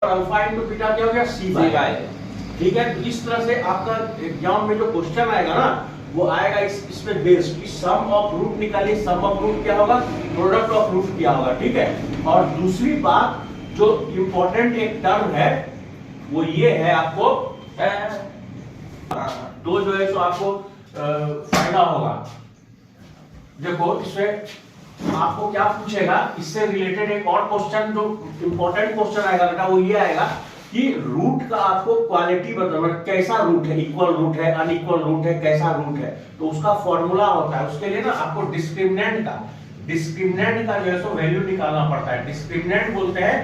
Alpha into beta क्या हो गया सी बाय। ठीक है, तो इस तरह से आपका एग्जाम में जो क्वेश्चन आएगा ना वो आएगा इस पे बेस्ड कि सम ऑफ रूट निकालिए। सम ऑफ रूट क्या होगा, प्रोडक्ट ऑफ रूट क्या होगा। ठीक है, और दूसरी बात जो इंपॉर्टेंट एक टर्म है वो ये है आपको तो जो है सो आपको फायदा होगा। देखो इसमें आपको क्या पूछेगा, इससे रिलेटेड एक और क्वेश्चन जो इंपॉर्टेंट क्वेश्चन आएगा बेटा वो ये आएगा कि रूट का आपको क्वालिटी बताना, कैसा रूट है, इक्वल रूट है, अनइक्वल रूट है, कैसा रूट है। तो उसका फॉर्मूला होता है, उसके लिए ना आपको डिस्क्रिमिनेंट का जो है सो वैल्यू निकालना पड़ता है। डिस्क्रिमिनेंट बोलते हैं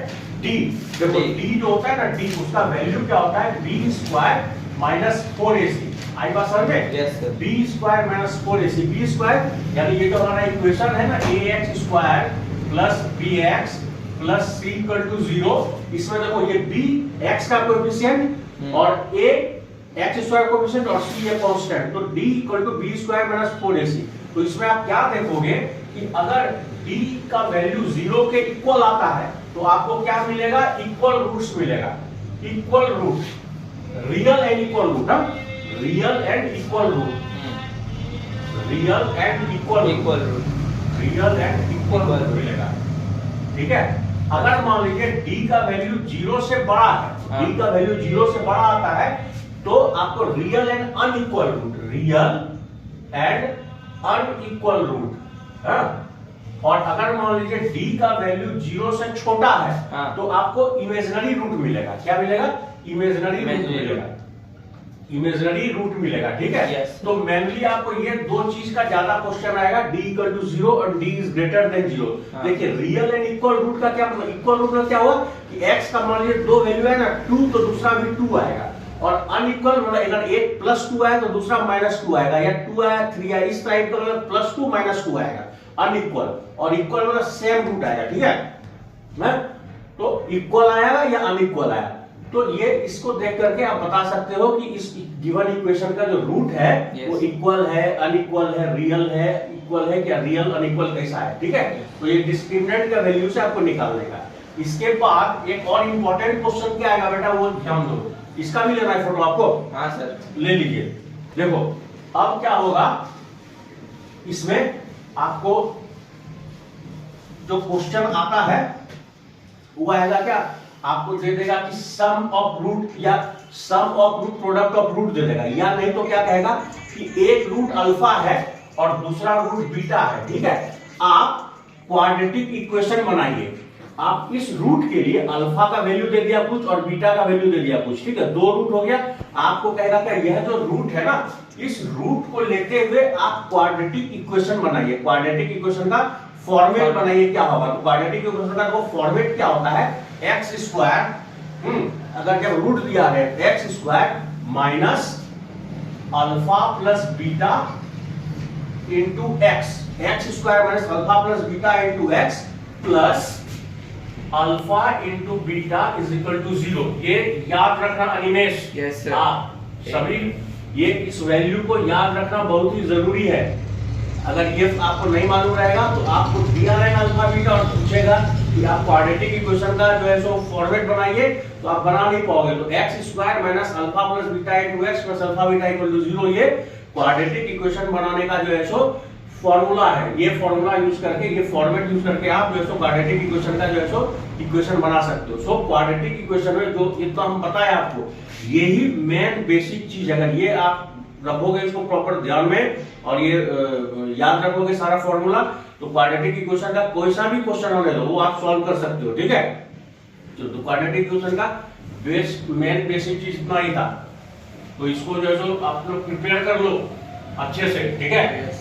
डी। देखो डी जो होता है ना, डी उसका वैल्यू क्या होता है, बी स्क्वायर माइनस 4ac। आई बात समझ में? Yes sir. B square minus 4ac, B square यानी ये जो हमारा इक्वेशन है ना ax square plus bx plus c equal to 0। इसमें देखो ये b x का कोएफिशिएंट और a x स्क्वायर कोएफिशिएंट और c ये कांस्टेंट, तो d equal to b square minus 4ac। तो इसमें आप क्या देखोगे कि अगर d का वैल्यू 0 के इक्वल आता है तो आपको क्या मिलेगा, इक्वल रूट्स मिलेगा। Equal root, real and equal root, real and equal root, real and equal root, real and equal root मिलेगा। ठीक है, अगर मान लीजिए d का वैल्यू 0 से बड़ा है, d का वैल्यू 0 से बड़ा आता है तो आपको real and unequal root, real and unequal root है। और अगर मान लीजिए d का वैल्यू 0 से छोटा है तो आपको इमेजिनरी रूट मिलेगा। क्या मिलेगा, इमेजिनरी रूट मिलेगा, इमेजिनरी रूट मिलेगा। ठीक है, तो मेनली आपको ये दो चीज का ज्यादा क्वेश्चन आएगा, d इक्वल टू 0 और d इज ग्रेटर देन 0। देखिए रियल एंड इक्वल रूट का क्या मतलब, इक्वल रूट में क्या हुआ कि x का मान लीजिए दो वैल्यू है ना 2 तो दूसरा भी 2 आएगा, और अनइक्वल मतलब अगर एक प्लस 2 आया तो दूसरा माइनस 2 आएगा, या 2 आया 3 आया, इस टाइप का मतलब प्लस 2 माइनस 2 आएगा अनइक्वल, और इक्वल मतलब सेम रूट आएगा। ठीक है, तो इक्वल आएगा या अनइक्वल आया, तो ये इसको देख करके आप बता सकते हो कि इस गिवन इक्वेशन का जो रूट है वो इक्वल है, अनइक्वल है, रियल है, इक्वल है क्या, रियल अनइक्वल कैसा है। ठीक है, तो ये डिस्क्रिमिनेंट का वैल्यू से आपको निकालने का। इसके बाद एक और इंपॉर्टेंट क्वेश्चन क्या आएगा बेटा वो ध्यान दो, इसका भी लेना है फोटो आपको। हाँ सर, ले लीजिए। देखो अब क्या होगा, इसमें आपको जो क्वेश्चन आता है वो आएगा क्या, आपको दे देगा कि सम ऑफ रूट या sum of root product of root दे देगा, या नहीं तो क्या कहेगा कि एक रूट अल्फा है और दूसरा रूट बीटा है। ठीक है, आप क्वाड्रेटिक इक्वेशन बनाइए। आप इस रूट के लिए अल्फा का वैल्यू दे दिया कुछ और बीटा का वैल्यू दे दिया कुछ। ठीक है, दो रूट हो गया। आपको कहेगा क्या, यह जो रूट है ना, इस रूट को लेते हुए आप क्वाड्रेटिक इक्वेशन बनाइए। क्वाड्रेटिक इक्वेशन का फॉर्मेट बनाइए, क्या होगा, तो क्वाड्रेटिक इक्वेशन का फॉर्मेट क्या होता है, एक्स स्क्वायर, अगर जब रूट दिया है x square minus alpha plus beta into x, x square minus alpha plus beta into x plus alpha into beta is equal to 0। ये याद रखना अनिमेश। यस सर, आप सभी ये इस वैल्यू को याद रखना बहुत ही जरूरी है। अगर ये आपको नहीं मालूम रहेगा तो आपको दिया रहेगा अल्फा बीटा और पूछेगा कि आप क्वाड्रेटिक इक्वेशन का जो है सो फॉर्मेट बनाइए, तो आप बना नहीं पाओगे। तो x square minus alpha plus beta into x plus alpha beta equal to 0, ये क्वाड्रेटिक इक्वेशन बनाने का जो है सो फॉर्मूला है। ये फॉर्मूला यूज करके, ये फॉर्मेट यूज करके आप जो है सो क्वाड्रेटिक इक्वेशन का जो है सो इक्वेशन बना सकते हो। सो क्वाड्रेटिक इक्वेशन में जो इतना हम बताए आपको, यही मेन बेसिक चीज, अगर ये आप रखोगे इसको प्रॉपर ध्यान में और ये याद रखोगे सारा फॉर्मूला, तो क्वाड्रेटिक इक्वेशन का कोई सा भी क्वेश्चन होने दो वो आप सॉल्व कर सकते हो। ठीक है, तो क्वाड्रेटिक इक्वेशन का मेन बेसिक चीज इतना ही था। तो इसको जो है सो आप लोग प्रिपेयर कर लो अच्छे से। ठीक है।